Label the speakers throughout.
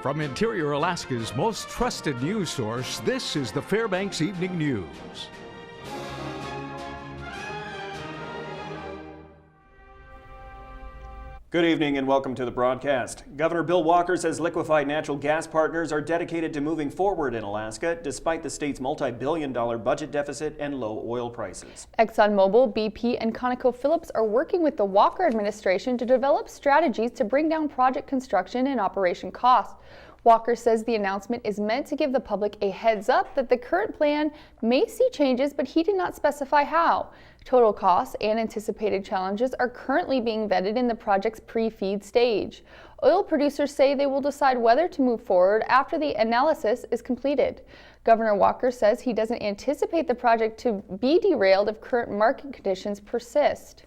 Speaker 1: From Interior Alaska's most trusted news source, this is the Fbx Evening News.
Speaker 2: Good evening and welcome to the broadcast. Governor Bill Walker says liquefied natural gas partners are dedicated to moving forward in Alaska despite the state's multi-billion-dollar budget deficit and low oil prices.
Speaker 3: ExxonMobil, BP, and ConocoPhillips are working with the Walker administration to develop strategies to bring down project construction and operation costs. Walker says the announcement is meant to give the public a heads up that the current plan may see changes, but he did not specify how. Total costs and anticipated challenges are currently being vetted in the project's pre-FEED stage. Oil producers say they will decide whether to move forward after the analysis is completed. Governor Walker says he doesn't anticipate the project to be derailed if current market conditions persist.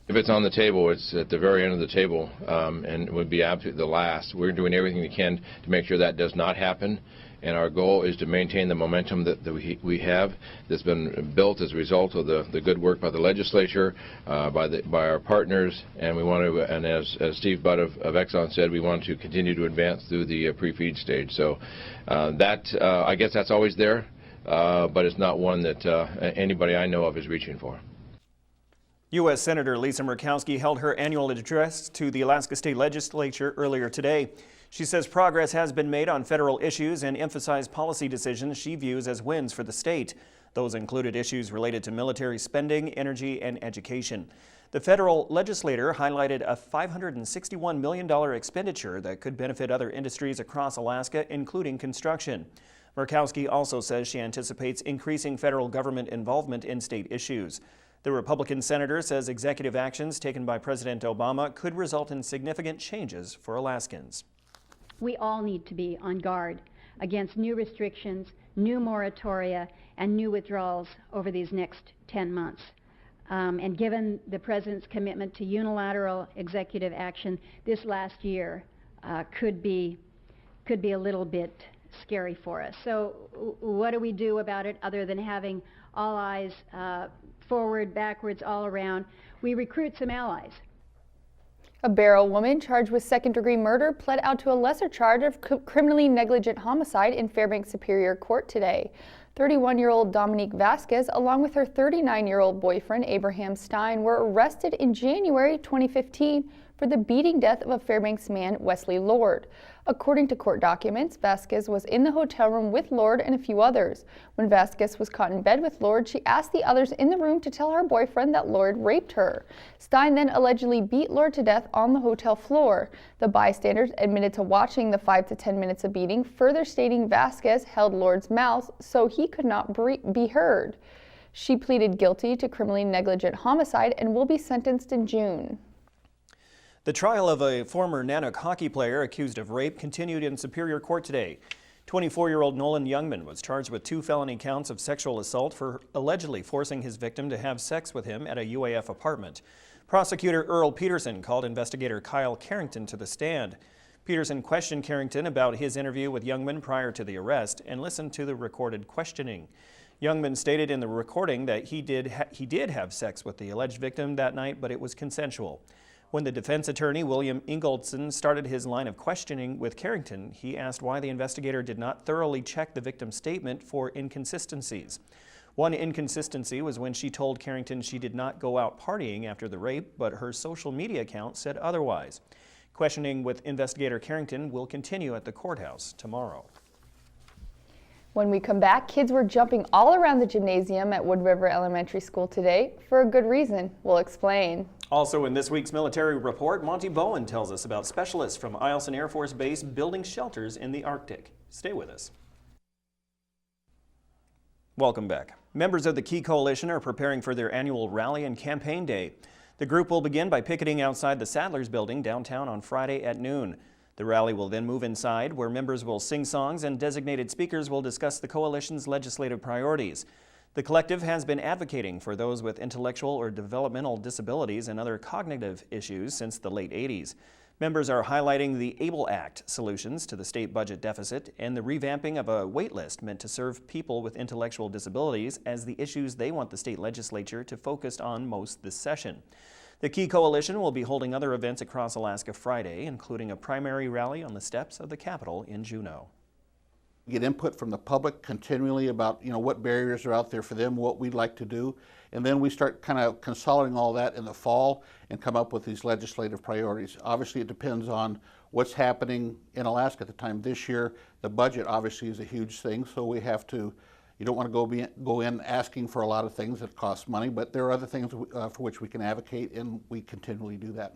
Speaker 4: If it's on the table, it's at the very end of the table and would be absolutely the last. We're doing everything we can to make sure that does not happen, and our goal is to maintain the momentum that we have that's been built as a result of the good work by the legislature, by our partners, and we want to, and as Steve Budd of Exxon said, we want to continue to advance through the pre-FEED stage. So I guess that's always there, but it's not one that anybody I know of is reaching for.
Speaker 2: U.S. Senator Lisa Murkowski held her annual address to the Alaska State Legislature earlier today. She says progress has been made on federal issues and emphasized policy decisions she views as wins for the state. Those included issues related to military spending, energy, and education. The federal legislator highlighted a $561 million expenditure that could benefit other industries across Alaska, including construction. Murkowski also says she anticipates increasing federal government involvement in state issues. The Republican senator says executive actions taken by President Obama could result in significant changes for Alaskans.
Speaker 5: We all need to be on guard against new restrictions, new moratoria, and new withdrawals over these next 10 months. And given the President's commitment to unilateral executive action, this last year could be a little bit scary for us. So what do we do about it other than having all eyes forward, backwards, all around? We recruit some allies.
Speaker 3: A Barrow woman charged with second-degree murder pled out to a lesser charge of criminally negligent homicide in Fairbanks Superior Court today. 31-year-old Dominique Vasquez, along with her 39-year-old boyfriend Abraham Stein, were arrested in January 2015 for the beating death of a Fairbanks man, Wesley Lord. According to court documents, Vasquez was in the hotel room with Lord and a few others. When Vasquez was caught in bed with Lord, she asked the others in the room to tell her boyfriend that Lord raped her. Stein then allegedly beat Lord to death on the hotel floor. The bystanders admitted to watching the 5 to 10 minutes of beating, further stating Vasquez held Lord's mouth so he could not be heard. She pleaded guilty to criminally negligent homicide and will be sentenced in June.
Speaker 2: The trial of a former Nanook hockey player accused of rape continued in Superior Court today. 24-year-old Nolan Youngman was charged with 2 felony counts of sexual assault for allegedly forcing his victim to have sex with him at a UAF apartment. Prosecutor Earl Peterson called investigator Kyle Carrington to the stand. Peterson questioned Carrington about his interview with Youngman prior to the arrest and listened to the recorded questioning. Youngman stated in the recording that he did have sex with the alleged victim that night, but it was consensual. When the defense attorney, William Ingoldson, started his line of questioning with Carrington, he asked why the investigator did not thoroughly check the victim's statement for inconsistencies. One inconsistency was when she told Carrington she did not go out partying after the rape, but her social media account said otherwise. Questioning with investigator Carrington will continue at the courthouse tomorrow.
Speaker 3: When we come back, kids were jumping all around the gymnasium at Wood River Elementary School today for a good reason. We'll explain.
Speaker 2: Also in this week's military report, Monty Bowen tells us about specialists from Eielson Air Force Base building shelters in the Arctic. Stay with us. Welcome back. Members of the Key Coalition are preparing for their annual rally and campaign day. The group will begin by picketing outside the Sadler's Building downtown on Friday at noon. The rally will then move inside, where members will sing songs and designated speakers will discuss the coalition's legislative priorities. The collective has been advocating for those with intellectual or developmental disabilities and other cognitive issues since the late 80s. Members are highlighting the ABLE Act solutions to the state budget deficit and the revamping of a wait list meant to serve people with intellectual disabilities as the issues they want the state legislature to focus on most this session. The Key Coalition will be holding other events across Alaska Friday, including a primary rally on the steps of the Capitol in Juneau.
Speaker 6: Get input from the public continually about, what barriers are out there for them, what we'd like to do, and then we start kind of consolidating all that in the fall and come up with these legislative priorities. Obviously, it depends on what's happening in Alaska at the time. This year, the budget obviously is a huge thing, so we have to. You don't want to go in asking for a lot of things that cost money, but there are other things for which we can advocate, and we continually do that.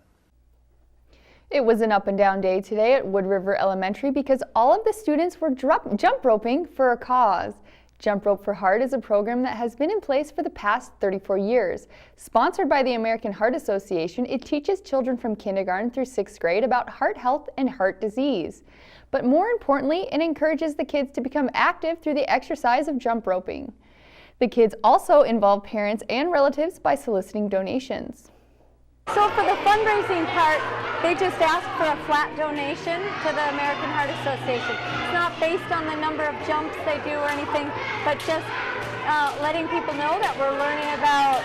Speaker 3: It was an up and down day today at Wood River Elementary because all of the students were jump roping for a cause. Jump Rope for Heart is a program that has been in place for the past 34 years. Sponsored by the American Heart Association, it teaches children from kindergarten through 6th grade about heart health and heart disease. But more importantly, it encourages the kids to become active through the exercise of jump roping. The kids also involve parents and relatives by soliciting donations.
Speaker 7: So for the fundraising part, they just ask for a flat donation to the American Heart Association. It's not based on the number of jumps they do or anything, but just letting people know that we're learning about,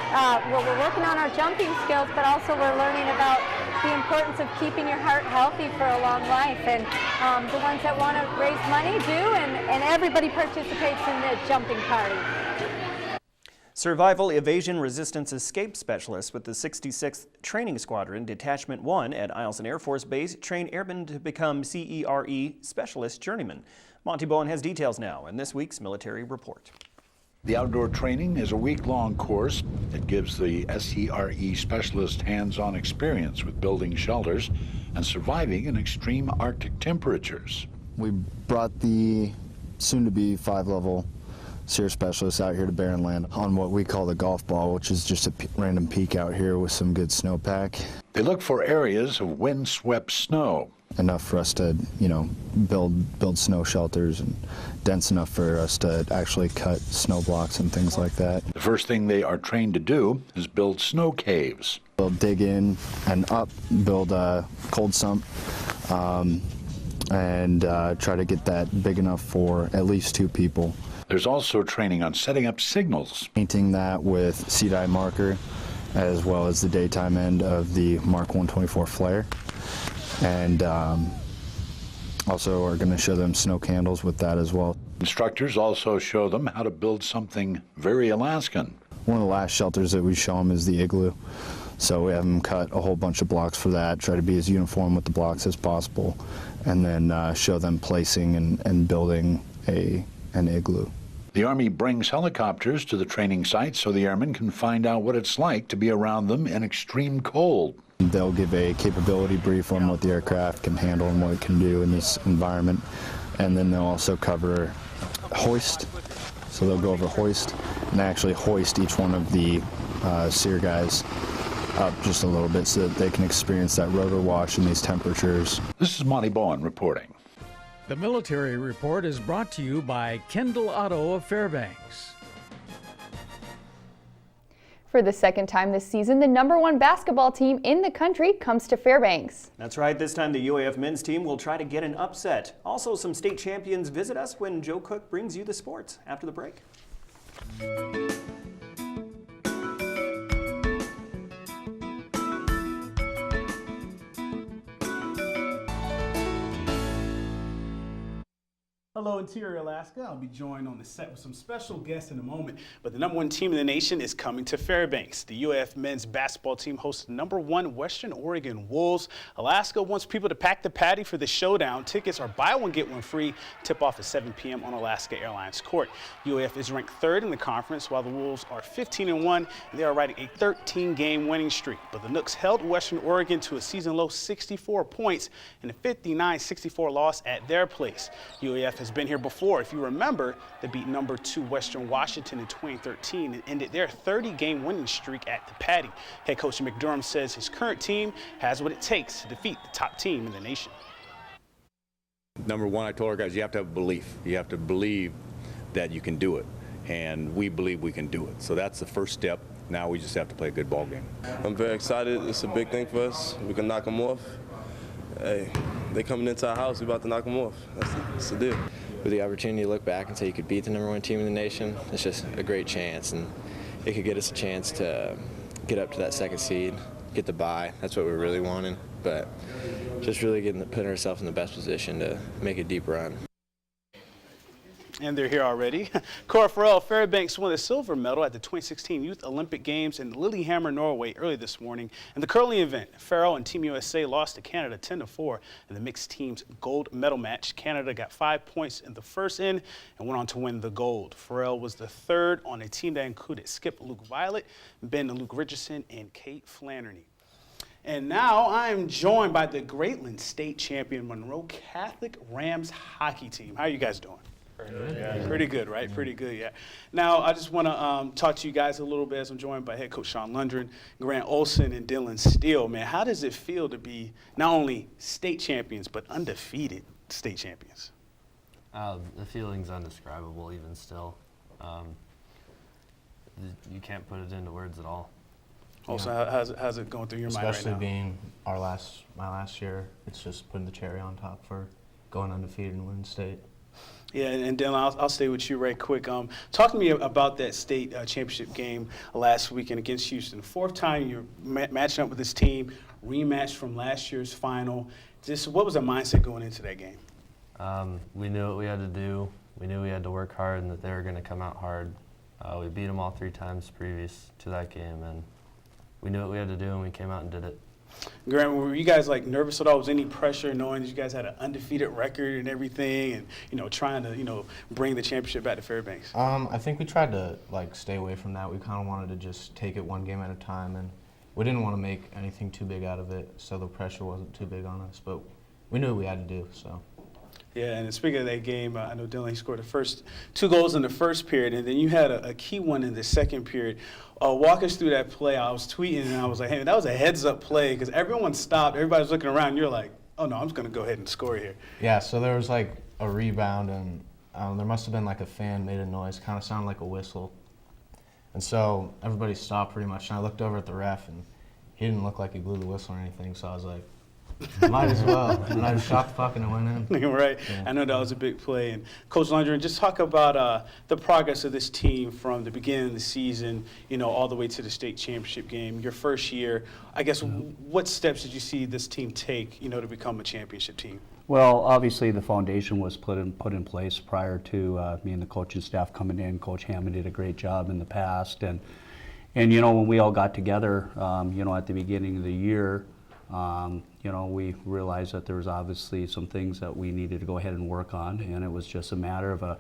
Speaker 7: we're working on our jumping skills, but also we're learning about the importance of keeping your heart healthy for a long life. And the ones that want to raise money do, and everybody participates in the jumping party.
Speaker 2: Survival Evasion Resistance Escape Specialists with the 66th Training Squadron Detachment 1 at Eielson Air Force Base train airmen to become CERE Specialist Journeymen. Monty Bowen has details now in this week's Military Report.
Speaker 8: The outdoor training is a week-long course that gives the SERE specialist hands-on experience with building shelters and surviving in extreme Arctic temperatures.
Speaker 9: We brought the soon-to-be 5-level SERE specialists out here to Barren Land on what we call the golf ball, which is just a random peak out here with some good snowpack.
Speaker 8: They look for areas of wind-swept snow.
Speaker 9: Enough for us to, build snow shelters and dense enough for us to actually cut snow blocks and things like that.
Speaker 8: The first thing they are trained to do is build snow caves.
Speaker 9: They'll dig in and up, build a cold sump, and try to get that big enough for at least 2 people.
Speaker 8: There's also training on setting up signals.
Speaker 9: Painting that with CDI marker, as well as the daytime end of the Mark 124 flare. And also are going to show them snow candles with that as well.
Speaker 8: Instructors also show them how to build something very Alaskan.
Speaker 9: One of the last shelters that we show them is the igloo. So we have them cut a whole bunch of blocks for that, try to be as uniform with the blocks as possible, and then show them placing and building an igloo.
Speaker 8: The Army brings helicopters to the training site so the airmen can find out what it's like to be around them in extreme cold.
Speaker 9: They'll give a capability brief on what the aircraft can handle and what it can do in this environment. And then they'll also cover hoist. So they'll go over hoist and actually hoist each one of the SERE guys up just a little bit so that they can experience that rotor wash in these temperatures.
Speaker 8: This is Monty Bowen reporting.
Speaker 1: The Military Report is brought to you by Kendall Auto of Fairbanks.
Speaker 3: For the second time this season, the #1 basketball team in the country comes to Fairbanks.
Speaker 2: That's right. This time the UAF men's team will try to get an upset. Also, some state champions visit us when Joe Cook brings you the sports after the break.
Speaker 10: Hello, Interior Alaska. I'll be joined on the set with some special guests in a moment. But the #1 team in the nation is coming to Fairbanks. The UAF men's basketball team hosts the #1 Western Oregon Wolves. Alaska wants people to pack the patty for the showdown. Tickets are buy one, get one free. Tip-off at 7 p.m. on Alaska Airlines Court. UAF is ranked 3rd in the conference, while the Wolves are 15-1, and they are riding a 13-game winning streak. But the Nooks held Western Oregon to a season-low 64 points in a 59-64 loss at their place. UAF has been here before. If you remember, they beat #2 Western Washington in 2013 and ended their 30-game winning streak at the Patty. Head coach McDermott says his current team has what it takes to defeat the top team in the nation.
Speaker 11: #1, I told our guys, you have to have belief. You have to believe that you can do it, and we believe we can do it. So that's the first step. Now we just have to play a good ball game.
Speaker 12: I'm very excited. It's a big thing for us. We can knock them off. Hey, they coming into our house, we about to knock them off. That's the deal.
Speaker 13: With the opportunity to look back and say you could beat the #1 team in the nation, it's just a great chance, and it could get us a chance to get up to that 2nd seed, get the bye. That's what we're really wanting. But just really putting ourselves in the best position to make a deep run.
Speaker 10: And they're here already. Cora Farrell, Fairbanks won the silver medal at the 2016 Youth Olympic Games in Lillehammer, Norway early this morning. In the curling event, Farrell and Team USA lost to Canada 10-4 in the mixed teams gold medal match. Canada got 5 points in the first end and went on to win the gold. Farrell was the third on a team that included Skip Luke Violet, Ben Luke Richardson, and Kate Flannery. And now I'm joined by the Greatland State Champion Monroe Catholic Rams hockey team. How are you guys doing? Pretty good, right? Pretty good, yeah. Now, I just want to talk to you guys a little bit as I'm joined by head coach Sean Lundgren, Grant Olson, and Dylan Steele. Man, how does it feel to be not only state champions, but undefeated state champions?
Speaker 14: The feeling's indescribable even still. You can't put it into words at all.
Speaker 10: Also, how's it going through your mind right now?
Speaker 15: Especially being my last year, it's just putting the cherry on top for going undefeated and winning state.
Speaker 10: Yeah, and Dylan, I'll stay with you right quick. Talk to me about that state championship game last weekend against Houston. Fourth time you're matching up with this team, rematch from last year's final. Just what was the mindset going into that game?
Speaker 14: We knew what we had to do. We knew we had to work hard and that they were going to come out hard. We beat them all 3 times previous to that game, and we knew what we had to do, and we came out and did it.
Speaker 10: Grant, were you guys like nervous at all? Was any pressure knowing that you guys had an undefeated record and everything, and trying to bring the championship back to Fairbanks?
Speaker 15: I think we tried to stay away from that. We kind of wanted to just take it one game at a time, and we didn't want to make anything too big out of it, so the pressure wasn't too big on us. But we knew what we had to do. So.
Speaker 10: Yeah, and speaking of that game, I know Dylan, he scored the first 2 goals in the first period, and then you had a key one in the second period. Walk us through that play. I was tweeting, and I was like, hey, that was a heads-up play because everyone stopped. Everybody was looking around, and you're like, oh, no, I'm just going to go ahead and score here.
Speaker 15: Yeah, so there was a rebound, and there must have been a fan made a noise, kind of sounded like a whistle. And so everybody stopped pretty much, and I looked over at the ref, and he didn't look like he blew the whistle or anything, so I was like, might as well. And I just shot the puck and it went in.
Speaker 10: Right.
Speaker 15: Yeah.
Speaker 10: I know that was a big play. And Coach Lundgren, just talk about the progress of this team from the beginning of the season, all the way to the state championship game. Your first year, I guess, what steps did you see this team take, to become a championship team?
Speaker 16: Well, obviously the foundation was put in place prior to me and the coaching staff coming in. Coach Hammond did a great job in the past, and when we all got together, at the beginning of the year. We realized that there was obviously some things that we needed to go ahead and work on, and it was just a matter of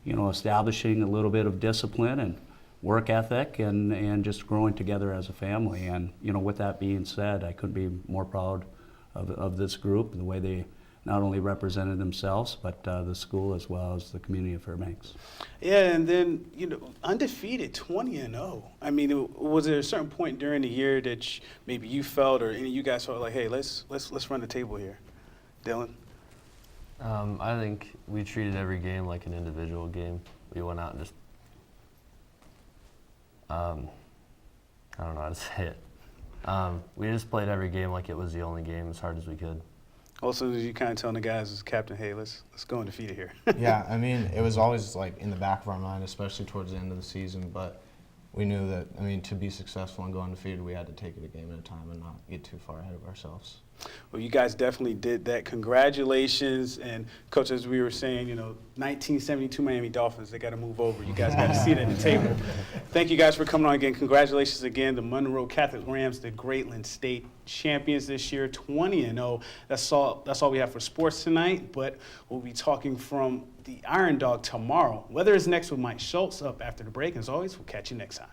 Speaker 16: establishing a little bit of discipline and work ethic and just growing together as a family. And with that being said, I couldn't be more proud of this group, the way they not only represented themselves, but the school as well as the community of Fairbanks.
Speaker 10: Yeah, and then, undefeated, 20-0. I mean, was there a certain point during the year that maybe you felt or any of you guys felt like, hey, let's run the table here? Dylan?
Speaker 14: I think we treated every game like an individual game. We went out and just, I don't know how to say it. We just played every game like it was the only game as hard as we could.
Speaker 10: Also, you kind of telling the guys as captain, hey, let's go undefeated here.
Speaker 15: Yeah, I mean, it was always in the back of our mind, especially towards the end of the season. But we knew that, to be successful and go undefeated, we had to take it a game at a time and not get too far ahead of ourselves.
Speaker 10: Well, you guys definitely did that. Congratulations. And, Coach, as we were saying, 1972 Miami Dolphins, they got to move over. You guys got to see it at the table. Thank you guys for coming on again. Congratulations again. The Monroe Catholic Rams, the Greatland State champions this year, 20-0. That's all we have for sports tonight, but we'll be talking from the Iron Dog tomorrow. Weather is next with Mike Schultz up after the break. As always, we'll catch you next time.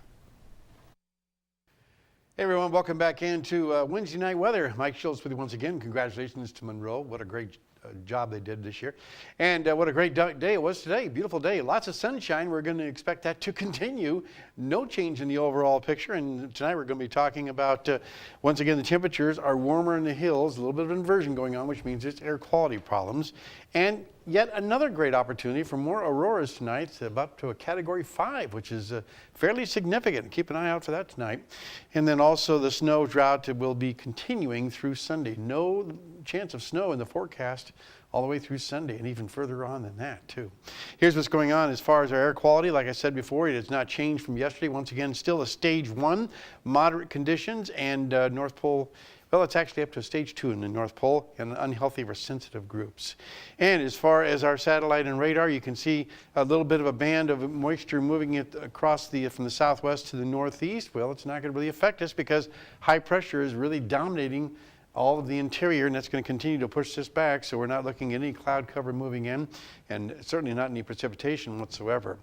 Speaker 17: Hey everyone, welcome back into Wednesday Night Weather. Mike Schultz with you once again. Congratulations to Monroe. What a great job they did this year. And what a great day it was today. Beautiful day. Lots of sunshine. We're going to expect that to continue. No change in the overall picture. And tonight we're going to be talking about, once again, the temperatures are warmer in the hills. A little bit of inversion going on, which means it's air quality problems. And yet another great opportunity for more auroras tonight, up to a Category 5, which is fairly significant. Keep an eye out for that tonight. And then also the snow drought will be continuing through Sunday. No chance of snow in the forecast forecast all the way through Sunday and even further on than that too. Here's what's going on as far as our air quality. Like I said before, it has not changed from yesterday. Once again, still a stage 1, moderate conditions, and North Pole, well, it's actually up to a stage 2 in the North Pole, and unhealthy or sensitive groups. And as far as our satellite and radar, you can see a little bit of a band of moisture moving it across from the southwest to the northeast. Well, it's not going to really affect us because high pressure is really dominating all of the interior, and that's going to continue to push this back, so we're not looking at any cloud cover moving in, and certainly not any precipitation whatsoever.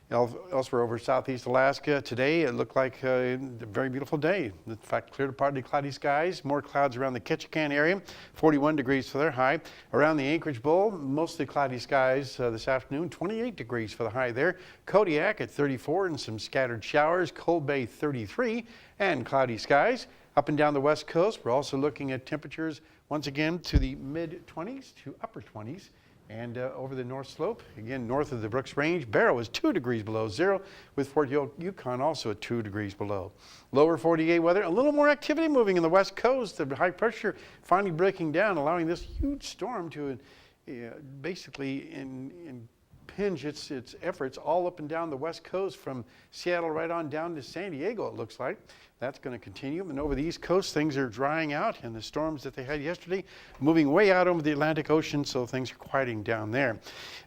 Speaker 17: Elsewhere over southeast Alaska today, it looked like a very beautiful day. In fact, clear to partly cloudy skies, more clouds around the Ketchikan area, 41 degrees for their high. Around the Anchorage Bowl, mostly cloudy skies this afternoon, 28 degrees for the high there. Kodiak at 34 and some scattered showers. Cold Bay 33 and cloudy skies. Up and down the west coast, we're also looking at temperatures once again to the mid-20s to upper 20s. And over the north slope, again north of the Brooks Range, Barrow is 2 degrees below zero, with Fort Yukon also at 2 degrees below. Lower 48 weather, a little more activity moving in the west coast. The high pressure finally breaking down, allowing this huge storm to basically impinge its efforts all up and down the west coast from Seattle right on down to San Diego, it looks like. That's going to continue. And over the east coast, things are drying out, and the storms that they had yesterday moving way out over the Atlantic Ocean, so things are quieting down there.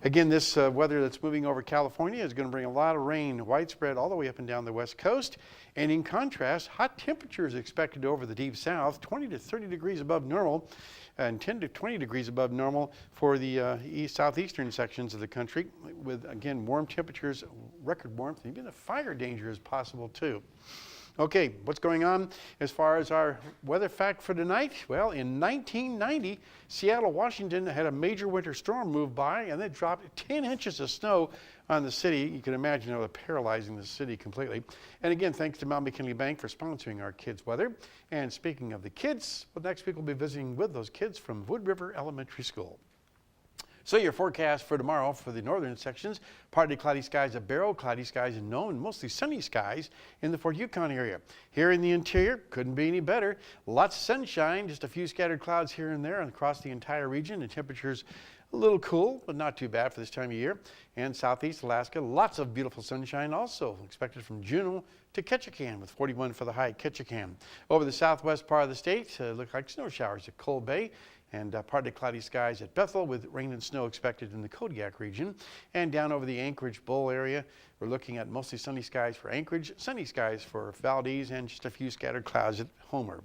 Speaker 17: Again, this weather that's moving over California is going to bring a lot of rain, widespread all the way up and down the west coast. And in contrast, hot temperatures expected over the deep south, 20 to 30 degrees above normal, and 10 to 20 degrees above normal for the southeastern sections of the country, with, again, warm temperatures, record warmth, and even a fire danger is possible too. Okay, what's going on as far as our weather fact for tonight? Well, in 1990, Seattle, Washington had a major winter storm move by, and it dropped 10 inches of snow on the city. You can imagine it was paralyzing the city completely. And again, thanks to Mount McKinley Bank for sponsoring our kids' weather. And speaking of the kids, well, next week we'll be visiting with those kids from Wood River Elementary School. So your forecast for tomorrow for the northern sections, partly cloudy skies at Barrow, cloudy skies in Nome, and mostly sunny skies in the Fort Yukon area. Here in the interior, couldn't be any better. Lots of sunshine, just a few scattered clouds here and there across the entire region, and temperatures a little cool, but not too bad for this time of year. And southeast Alaska, lots of beautiful sunshine also expected from Juneau to Ketchikan, with 41 for the high at Ketchikan. Over the southwest part of the state, look like snow showers at Cold Bay, and partly cloudy skies at Bethel, with rain and snow expected in the Kodiak region. And down over the Anchorage Bowl area, we're looking at mostly sunny skies for Anchorage, sunny skies for Valdez, and just a few scattered clouds at Homer.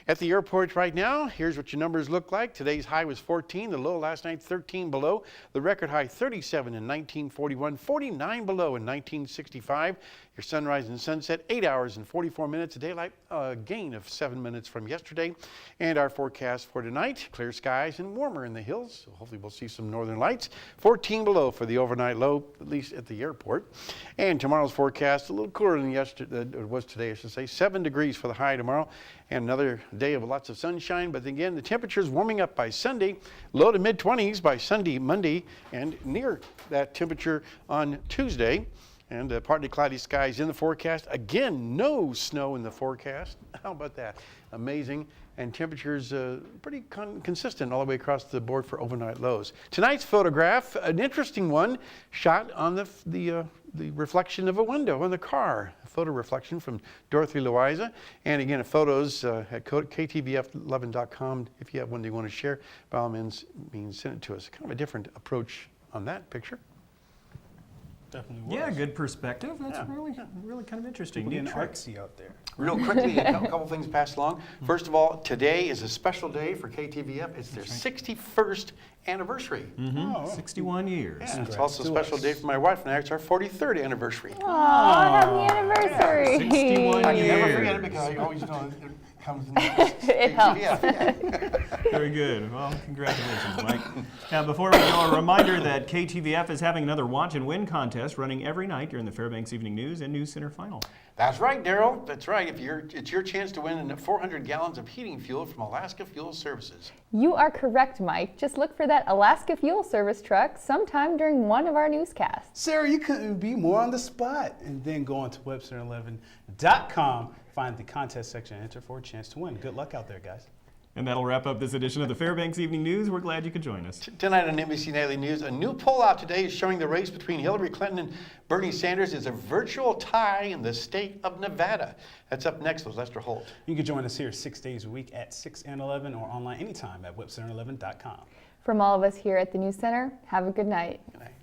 Speaker 17: At the airport right now, here's what your numbers look like. Today's high was 14, the low last night 13 below. The record high 37 in 1941, 49 below in 1965. Your sunrise and sunset 8 hours and 44 minutes. Daylight, a gain of 7 minutes from yesterday. And our forecast for tonight, clear skies and warmer in the hills. So hopefully we'll see some northern lights. 14 below for the overnight low, at least at the airport. And tomorrow's forecast, a little cooler than yesterday, it was today, I should say. 7 degrees for the high tomorrow, and another day of lots of sunshine. But again, the temperatures warming up by Sunday, low to mid-20s by Sunday, Monday, and near that temperature on Tuesday. And partly cloudy skies in the forecast. Again, no snow in the forecast. How about that? Amazing. And temperatures pretty consistent all the way across the board for overnight lows. Tonight's photograph, an interesting one, shot on the reflection of a window in the car. A photo reflection from Dorothy Loiza. And again, photos at KTVF11.com. If you have one that you want to share, by all means send it to us. Kind of a different approach on that picture.
Speaker 10: Definitely was.
Speaker 2: Yeah, good perspective. That's really kind of interesting.
Speaker 10: Getting artsy out there.
Speaker 17: Real quickly, a couple things passed along. First of all, today is a special day for KTVF. It's their 61st anniversary.
Speaker 2: 61 years.
Speaker 17: Yeah, it's also a special day for my wife and I. It's our 43rd anniversary.
Speaker 3: Aw, happy anniversary.
Speaker 2: 61
Speaker 17: I can never
Speaker 2: years.
Speaker 17: forget it because I always know it comes in
Speaker 3: It helps.
Speaker 2: Very good. Well, congratulations, Mike. Now, before we go, a reminder that KTVF is having another Watch and Win contest running every night during the Fbx Evening News and News Center Final.
Speaker 17: That's right, Daryl. That's right. It's your chance to win 400 gallons of heating fuel from Alaska Fuel Services.
Speaker 3: You are correct, Mike. Just look for that Alaska Fuel Service truck sometime during one of our newscasts.
Speaker 10: Sarah, you couldn't be more on the spot. And then go on to Webster11.com, find the contest section, and enter for a chance to win. Good luck out there, guys.
Speaker 2: And that'll wrap up this edition of the Fairbanks Evening News. We're glad you could join us.
Speaker 17: Tonight on NBC Nightly News, a new poll out today is showing the race between Hillary Clinton and Bernie Sanders is a virtual tie in the state of Nevada. That's up next with Lester Holt.
Speaker 10: You can join us here 6 days a week at 6 and 11 or online anytime at webcenter11.com.
Speaker 3: From all of us here at the News Center, have a good night.
Speaker 17: Good night.